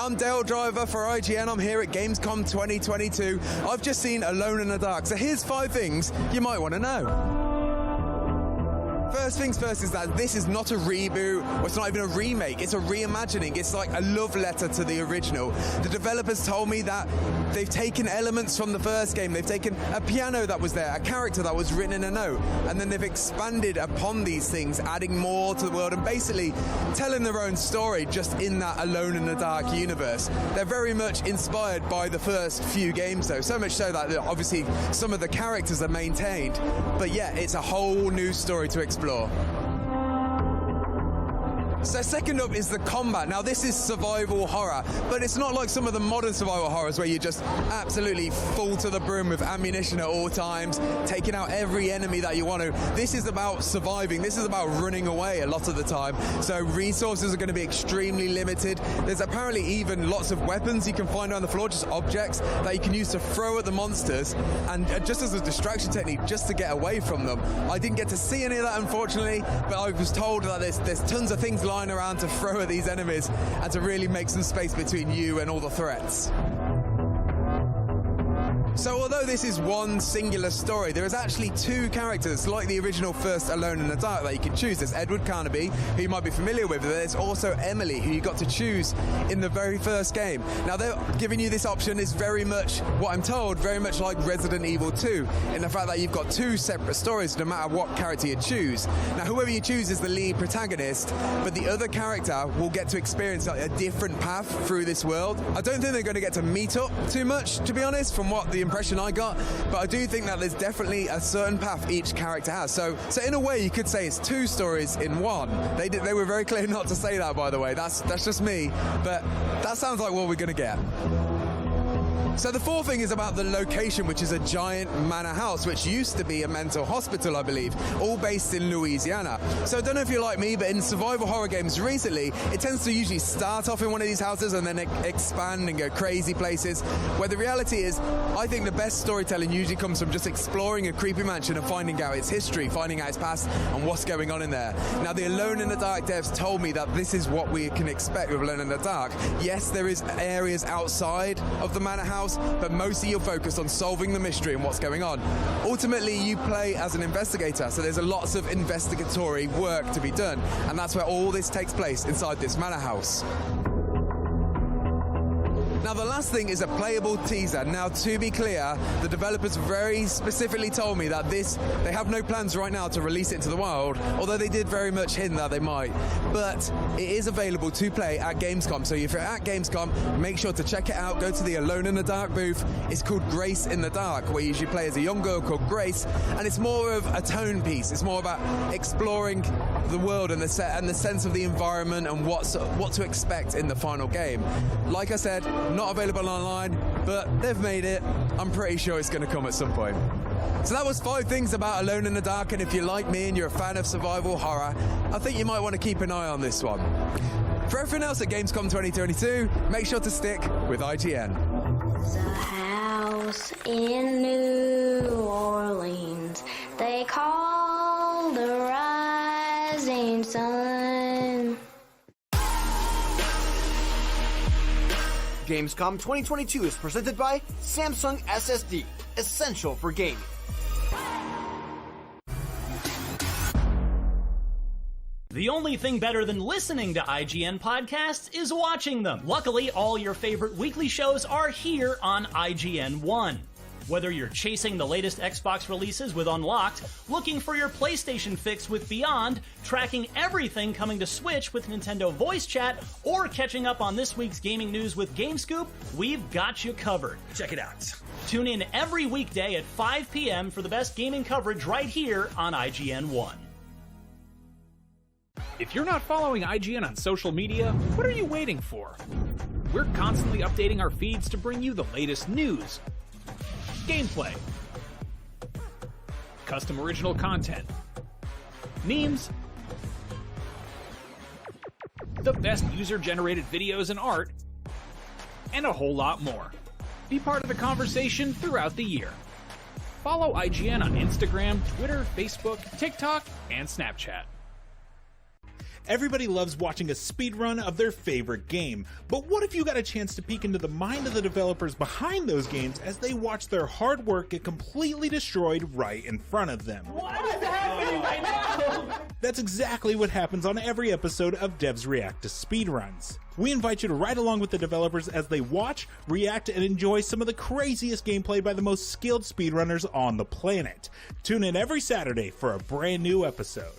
I'm Dale Driver for IGN. I'm here at Gamescom 2022. I've just seen Alone in the Dark, so here's 5 things you might want to know. First things first is that this is not a reboot, or it's not even a remake, it's a reimagining. It's like a love letter to the original. The developers told me that they've taken elements from the first game. They've taken a piano that was there, a character that was written in a note, and then they've expanded upon these things, adding more to the world and basically telling their own story just in that Alone in the Dark universe. They're very much inspired by the first few games though, so much so that obviously some of the characters are maintained, but yeah, it's a whole new story to explore. So second up is the combat. Now this is survival horror, but it's not like some of the modern survival horrors where you just absolutely full to the brim with ammunition at all times, taking out every enemy that you want to. This is about surviving. This is about running away a lot of the time. So resources are going to be extremely limited. There's apparently even lots of weapons you can find on the floor, just objects that you can use to throw at the monsters, and just as a distraction technique, just to get away from them. I didn't get to see any of that, unfortunately, but I was told that there's tons of things lying around to throw at these enemies and to really make some space between you and all the threats. So although this is one singular story, there is actually 2 characters, like the original first Alone in the Dark, that you can choose. There's Edward Carnaby, who you might be familiar with, but there's also Emily, who you got to choose in the very first game. Now they're giving you this option is very much, what I'm told, very much like Resident Evil 2, in the fact that you've got 2 separate stories no matter what character you choose. Now whoever you choose is the lead protagonist, but the other character will get to experience like a different path through this world. I don't think they're going to get to meet up too much, to be honest, from what the impression I got, but I do think that there's definitely a certain path each character has. So in a way, you could say it's 2 stories in one. They were very clear not to say that, by the way. That's just me, but that sounds like what we're going to get. So the 4th thing is about the location, which is a giant manor house, which used to be a mental hospital, I believe, all based in Louisiana. So I don't know if you're like me, but in survival horror games recently, it tends to usually start off in one of these houses and then expand and go crazy places, where the reality is, I think the best storytelling usually comes from just exploring a creepy mansion and finding out its history, finding out its past and what's going on in there. Now the Alone in the Dark devs told me that this is what we can expect with Alone in the Dark. Yes, there is areas outside of the manor house, but mostly you're focused on solving the mystery and what's going on. Ultimately, you play as an investigator, so there's lots of investigatory work to be done, and that's where all this takes place inside this manor house. Now the last thing is a playable teaser. Now to be clear, the developers very specifically told me that they have no plans right now to release it into the wild, although they did very much hint that they might. But it is available to play at Gamescom, so if you're at Gamescom, make sure to check it out. Go to the Alone in the Dark booth. It's called Grace in the Dark, where you usually play as a young girl called Grace, and it's more of a tone piece. It's more about exploring the world and the sense of the environment and what to expect in the final game. Like I said, not available online, but they've made it. I'm pretty sure it's going to come at some point. So that was 5 things about Alone in the Dark, and if you're like me and you're a fan of survival horror, I think you might want to keep an eye on this one. For everything else at Gamescom 2022, make sure to stick with IGN. The house in New Orleans, they call the rising sun. Gamescom 2022 is presented by Samsung SSD, essential for gaming. The only thing better than listening to IGN podcasts is watching them. Luckily, all your favorite weekly shows are here on IGN One. Whether you're chasing the latest Xbox releases with Unlocked, looking for your PlayStation fix with Beyond, tracking everything coming to Switch with Nintendo Voice Chat, or catching up on this week's gaming news with GameScoop, we've got you covered. Check it out. Tune in every weekday at 5 p.m. for the best gaming coverage right here on IGN One. If you're not following IGN on social media, what are you waiting for? We're constantly updating our feeds to bring you the latest news, gameplay, custom original content, memes, the best user-generated videos and art, and a whole lot more. Be part of the conversation throughout the year. Follow IGN on Instagram, Twitter, Facebook, TikTok, and Snapchat. Everybody loves watching a speedrun of their favorite game, but what if you got a chance to peek into the mind of the developers behind those games as they watch their hard work get completely destroyed right in front of them? What is happening right now? That's exactly what happens on every episode of Devs React to Speedruns. We invite you to ride along with the developers as they watch, react, and enjoy some of the craziest gameplay by the most skilled speedrunners on the planet. Tune in every Saturday for a brand new episode.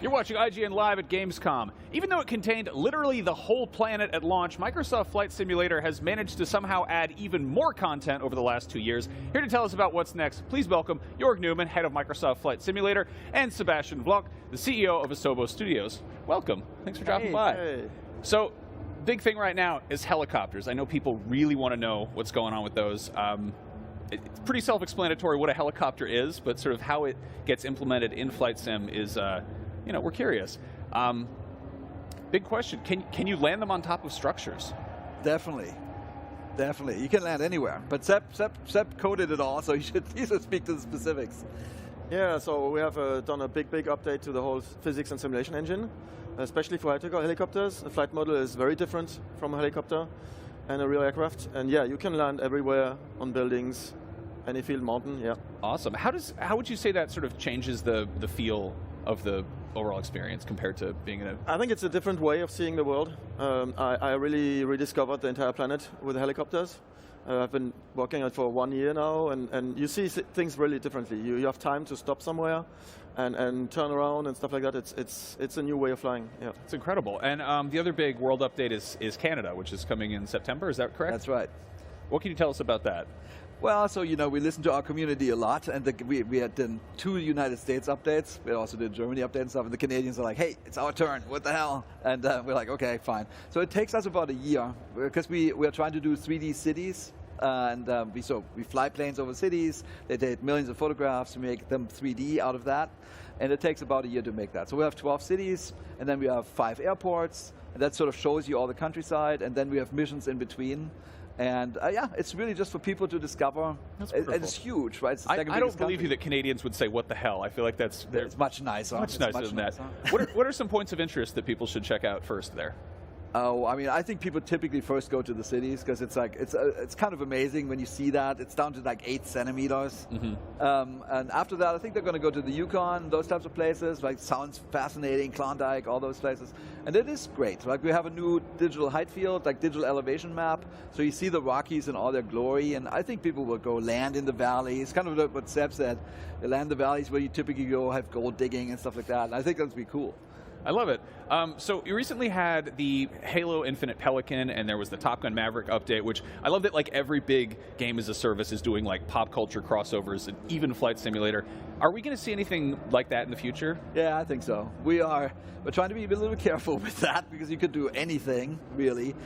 You're watching IGN Live at Gamescom. Even though it contained literally the whole planet at launch, Microsoft Flight Simulator has managed to somehow add even more content over the last 2 years. Here to tell us about what's next, please welcome Jörg Newman, head of Microsoft Flight Simulator, and Sebastian Vlock, the CEO of Asobo Studios. Welcome. Thanks for dropping by. Hey. So, big thing right now is helicopters. I know people really want to know what's going on with those. It's pretty self-explanatory what a helicopter is, but sort of how it gets implemented in Flight Sim is... we're curious. Big question, can you land them on top of structures? Definitely. You can land anywhere. But Seb coded it all, so he should speak to the specifics. Yeah, so we have done a big update to the whole physics and simulation engine, especially for helicopters. The flight model is very different from a helicopter and a real aircraft. And yeah, you can land everywhere on buildings, any field, mountain, yeah. Awesome. How would you say that sort of changes the feel of the overall experience compared to being in a... I think it's a different way of seeing the world. I really rediscovered the entire planet with the helicopters. I've been working on it for 1 year now, and you see things really differently. You have time to stop somewhere and turn around and stuff like that. It's a new way of flying. Yeah, it's incredible. And the other big world update is Canada, which is coming in September. Is that correct? That's right. What can you tell us about that? Well, so, we listen to our community a lot, and we had done 2 United States updates. We also did Germany update and stuff, and the Canadians are like, hey, it's our turn, what the hell? And we're like, okay, fine. So it takes us about a year, because we are trying to do 3D cities, and we fly planes over cities, they take millions of photographs, we make them 3D out of that, and it takes about a year to make that. So we have 12 cities, and then we have 5 airports, and that sort of shows you all the countryside, and then we have missions in between. And yeah, it's really just for people to discover. It's huge, right? It's I don't believe you that Canadians would say, what the hell? I feel like it's much nicer. Much nicer than that. What are some points of interest that people should check out first there? Oh, I mean, I think people typically first go to the cities because it's like it's kind of amazing when you see that. It's down to like 8 centimeters. Mm-hmm. And after that, I think they're going to go to the Yukon, those types of places. Like, sounds fascinating, Klondike, all those places. And it is great. Like, we have a new digital height field, like digital elevation map. So you see the Rockies in all their glory. And I think people will go land in the valleys. Kind of what Seb said. They land in the valleys where you typically go have gold digging and stuff like that. And I think that's be cool. I love it. So you recently had the Halo Infinite Pelican, and there was the Top Gun Maverick update, which I love that like every big game as a service is doing like pop culture crossovers, and even Flight Simulator. Are we going to see anything like that in the future? Yeah, I think so. We're trying to be a little careful with that because you could do anything, really.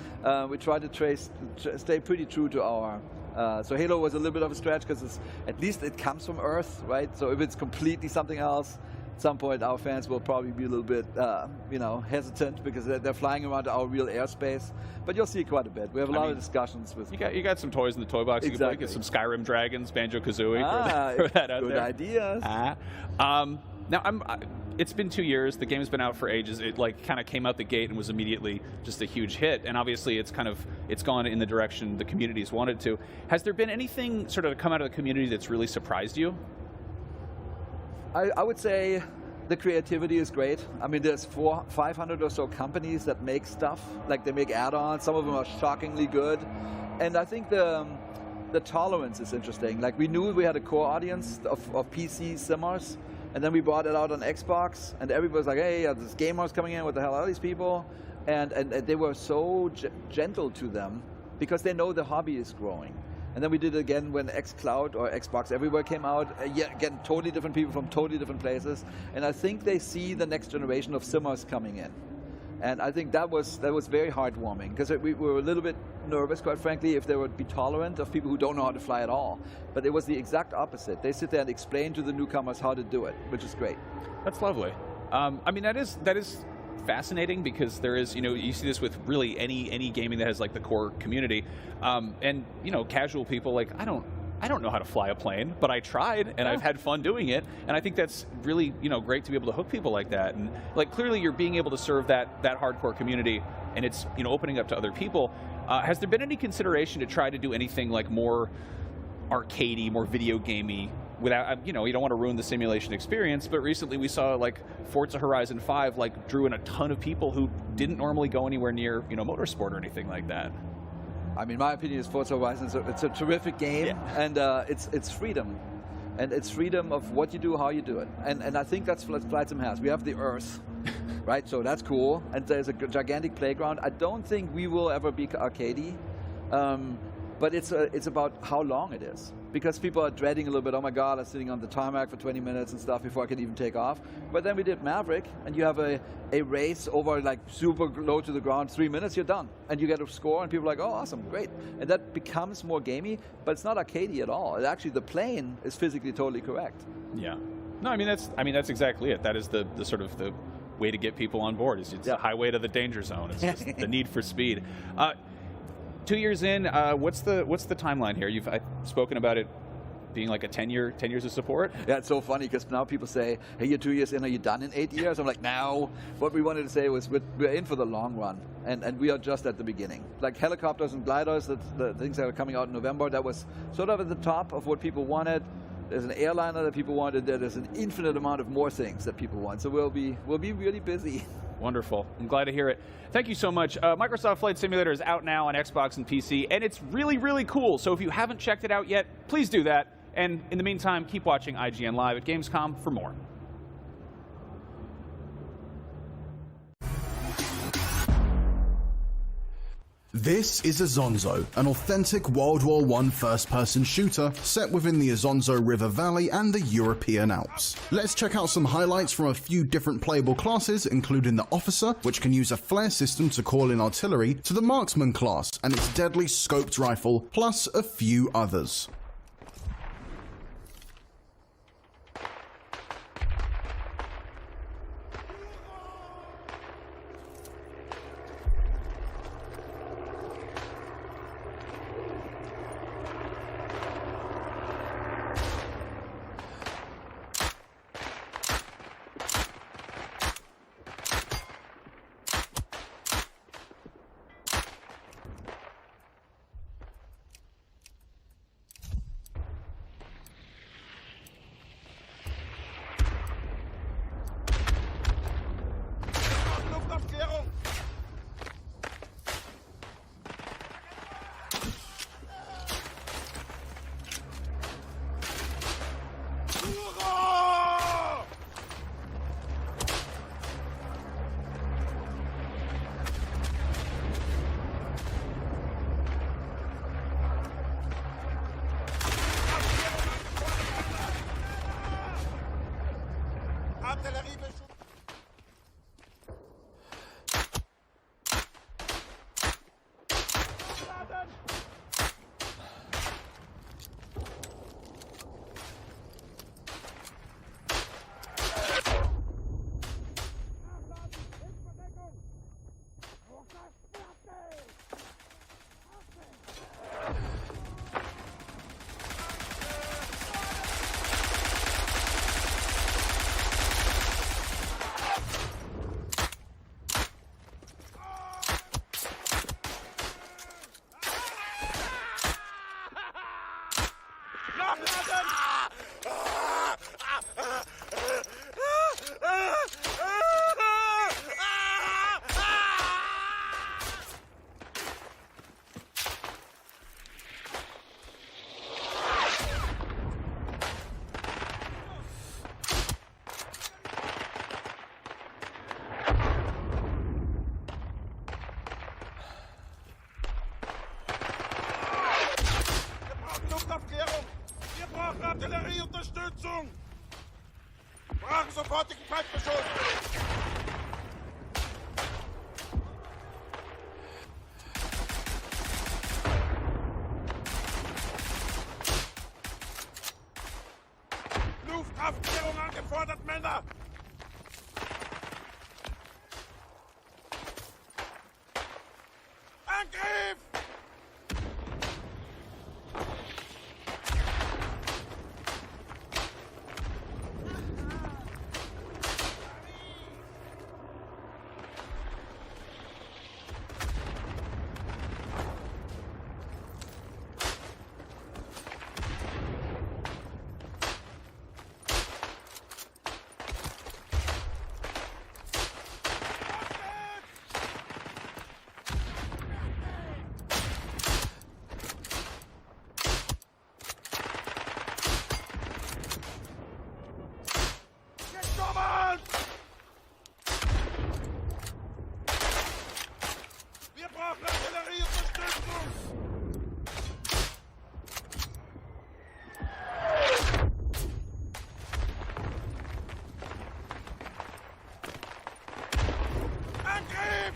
We try to stay pretty true to our... so Halo was a little bit of a stretch because at least it comes from Earth, right? So if it's completely something else, at some point our fans will probably be a little bit, hesitant because they're flying around our real airspace. But you'll see quite a bit. We have a lot of discussions with... You got some toys in the toy box. Exactly. You can get some Skyrim dragons, Banjo-Kazooie, throw that out good there. Ideas. Now, it's been 2 years. The game's been out for ages. It kind of came out the gate and was immediately just a huge hit. And obviously, it's gone in the direction the community's wanted to. Has there been anything sort of come out of the community that's really surprised you? I would say the creativity is great. I mean, there's 500 or so companies that make stuff. Like, they make add-ons. Some of them are shockingly good. And I think the tolerance is interesting. Like, we knew we had a core audience of PC simmers, And then we brought it out on Xbox, and everybody was like, hey, this gamers coming in, what the hell are these people? And they were so gentle to them because they know the hobby is growing. And then we did it again when xCloud or Xbox Everywhere came out. Again, totally different people from totally different places. And I think they see the next generation of simmers coming in. And I think that was very heartwarming, because we were a little bit nervous, quite frankly, if they would be tolerant of people who don't know how to fly at all. But it was the exact opposite. They sit there and explain to the newcomers how to do it, which is great. That's lovely. I mean, that is fascinating, because there is, you see this with really any gaming that has like the core community, and casual people like, I don't know how to fly a plane, but I tried, and I've had fun doing it, and I think that's really great to be able to hook people like that. And like, clearly you're being able to serve that hardcore community, and it's opening up to other people. Has there been any consideration to try to do anything like more arcadey, more video gamey, without, you don't want to ruin the simulation experience, but recently we saw like Forza Horizon 5 like drew in a ton of people who didn't normally go anywhere near motorsport or anything like that. I mean, my opinion is Forza Horizon, it's a terrific game, and it's freedom. And it's freedom of what you do, how you do it. And I think that's what Flight Sim has. We have the Earth, right? So that's cool. And there's a gigantic playground. I don't think we will ever be arcadey, but it's about how long it is. Because people are dreading a little bit, oh my God, I'm sitting on the tarmac for 20 minutes and stuff before I can even take off. But then we did Maverick, and you have a race over like super low to the ground, 3 minutes, you're done. And you get a score, and people are like, oh, awesome, great. And that becomes more gamey, but it's not arcadey at all. Actually, the plane is physically totally correct. Yeah. No, I mean that's exactly it. That is the sort of the way to get people on board. It's the highway to the danger zone. It's just the need for speed. 2 years in, what's the timeline here? I've spoken about it being like a 10 years of support. Yeah, it's so funny because now people say, hey, you're 2 years in, are you done in 8 years? I'm like, no. What we wanted to say was we're in for the long run, and we are just at the beginning. Like helicopters and gliders, the things that are coming out in November, that was sort of at the top of what people wanted. There's an airliner that people wanted. There's an infinite amount of more things that people want. So we'll be really busy. Wonderful. I'm glad to hear it. Thank you so much. Microsoft Flight Simulator is out now on Xbox and PC, and it's really, really cool. So if you haven't checked it out yet, please do that. And in the meantime, keep watching IGN Live at Gamescom for more. This is Azonzo, an authentic World War I first-person shooter set within the Azonzo River Valley and the European Alps. Let's check out some highlights from a few different playable classes, including the Officer, which can use a flare system to call in artillery, to the Marksman class and its deadly scoped rifle, plus a few others. brauchen Artillerieunterstützung! Brauchen sofortigen Feindbeschuss! Luftaufklärung angefordert, Männer! Angriff! Wir brauchen Artillerieunterstützung! Angriff!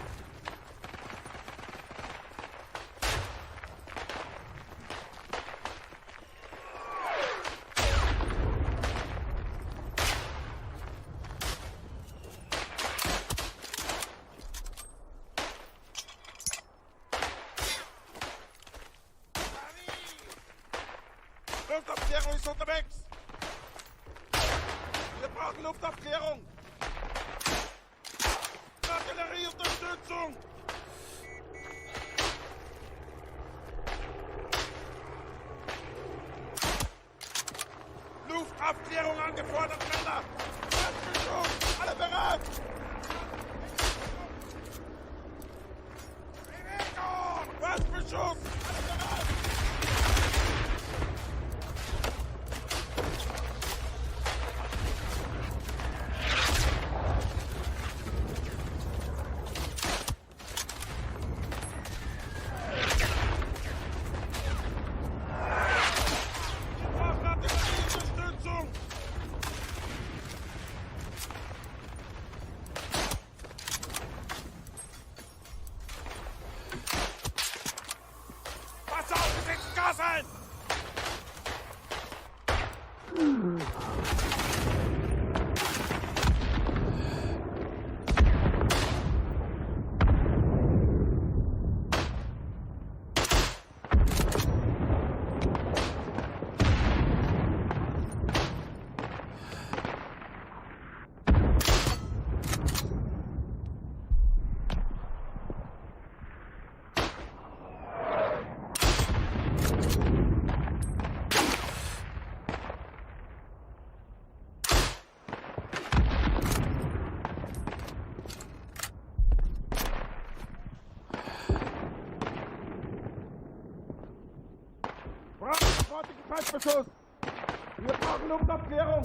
Luftaufklärung ist unterwegs! Wir brauchen Luftaufklärung! Artillerieunterstützung! Luftaufklärung angefordert, Männer! Feindbeschuss! Alle bereit! Bewegung! Feindbeschuss! Alle bereit! Pass auf, wir sind Gas ein! Sofortigen Feindbeschuss! Wir brauchen Luftaufklärung!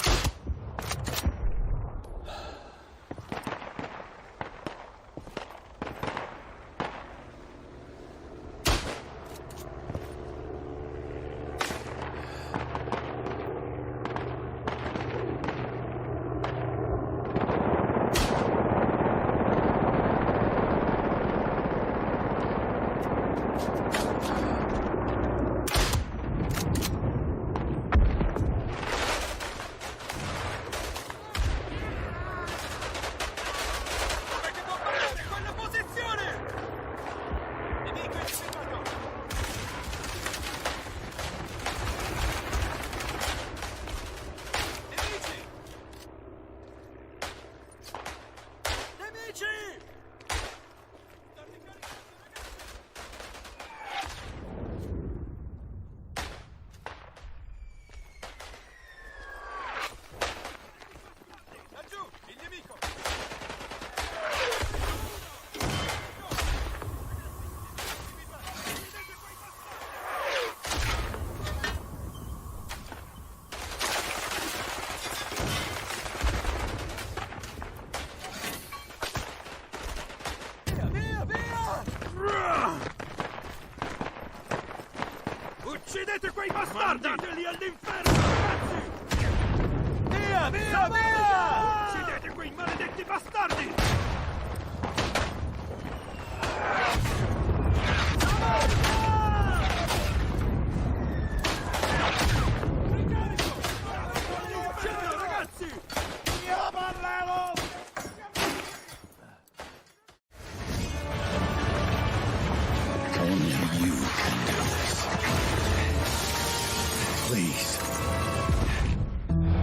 Uccidete quei bastardi! Mandateli all'inferno!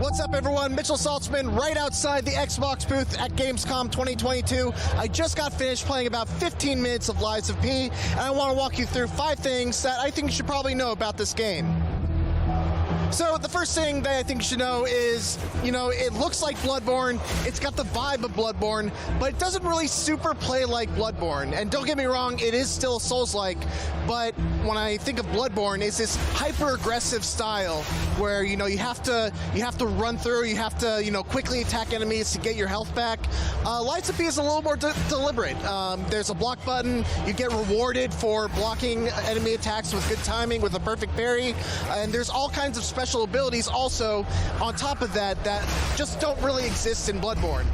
What's up, everyone? Mitchell Saltzman right outside the Xbox booth at Gamescom 2022. I just got finished playing about 15 minutes of Lies of P, and I want to walk you through 5 things that I think you should probably know about this game. So the first thing that I think you should know is, it looks like Bloodborne. It's got the vibe of Bloodborne, but it doesn't really super play like Bloodborne. And don't get me wrong, it is still Souls-like, but when I think of Bloodborne, it's this hyper-aggressive style where, you have to run through, you have to, quickly attack enemies to get your health back. Lies of P is a little more deliberate. There's a block button. You get rewarded for blocking enemy attacks with good timing, with a perfect parry, and there's all kinds of special abilities also on top of that just don't really exist in Bloodborne.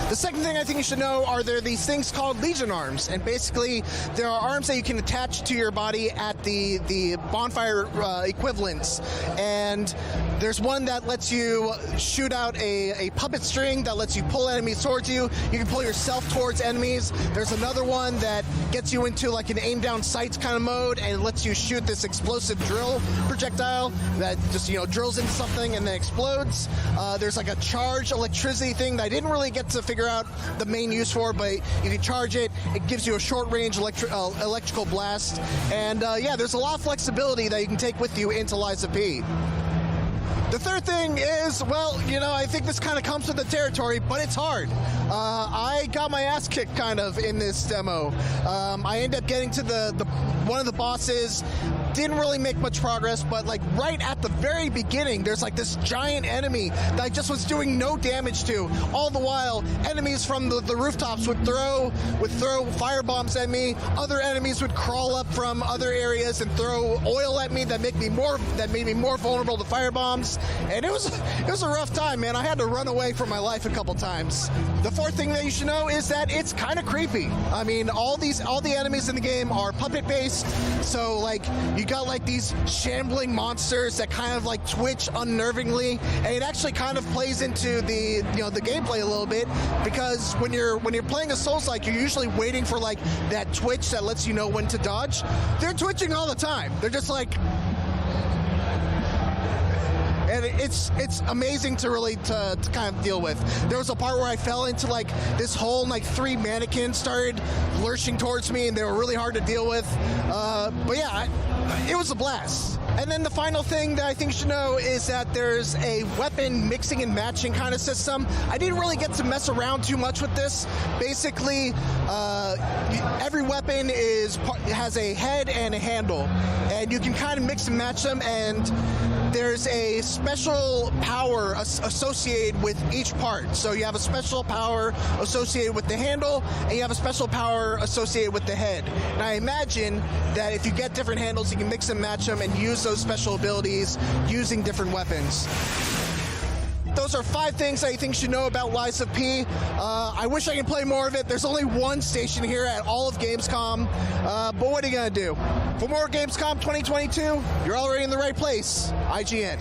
The second thing I think you should know are there these things called Legion arms, and basically there are arms that you can attach to your body at the bonfire equivalents, and there's one that lets you shoot out a puppet string that lets you pull enemies towards you. You can pull yourself towards enemies. There's another one that gets you into like an aim down sights kind of mode, and it lets you shoot this explosive drill projectile that just drills into something and then explodes. There's like a charge electricity thing that I didn't really get to figure out the main use for, but you can charge it. It gives you a short-range electrical blast, and yeah, there's a lot of flexibility that you can take with you into Lies of P. The third thing is, well, I think this kind of comes with the territory, but it's hard. I got my ass kicked kind of in this demo. I ended up getting to one of the bosses. Didn't really make much progress, but like right at the very beginning, there's like this giant enemy that I just was doing no damage to. All the while, enemies from the rooftops would throw fire bombs at me. Other enemies would crawl up from other areas and throw oil at me that made me more vulnerable to fire bombs. And it was a rough time, man. I had to run away from my life a couple times. The fourth thing that you should know is that it's kind of creepy. I mean, all the enemies in the game are puppet based, so like you got like these shambling monsters that kind of like twitch unnervingly, and it actually kind of plays into the the gameplay a little bit, because when you're playing a Souls-like, you're usually waiting for like that twitch that lets you know when to dodge. They're twitching all the time. They're just like, and it's amazing to really to kind of deal with. There was a part where I fell into like this hole, and like 3 mannequins started lurching towards me, and they were really hard to deal with. But yeah, it was a blast. And then the final thing that I think you should know is that there's a weapon mixing and matching kind of system. I didn't really get to mess around too much with this. Basically, every weapon has a head and a handle, and you can kind of mix and match them, and there's a special power associated with each part. So you have a special power associated with the handle, and you have a special power associated with the head. And I imagine that if you get different handles, you can mix and match them and use those special abilities using different weapons. Those are 5 things that I think you should know about Lies of P. I wish I could play more of it. There's only one station here at all of Gamescom, but what are you going to do? For more Gamescom 2022, you're already in the right place. IGN.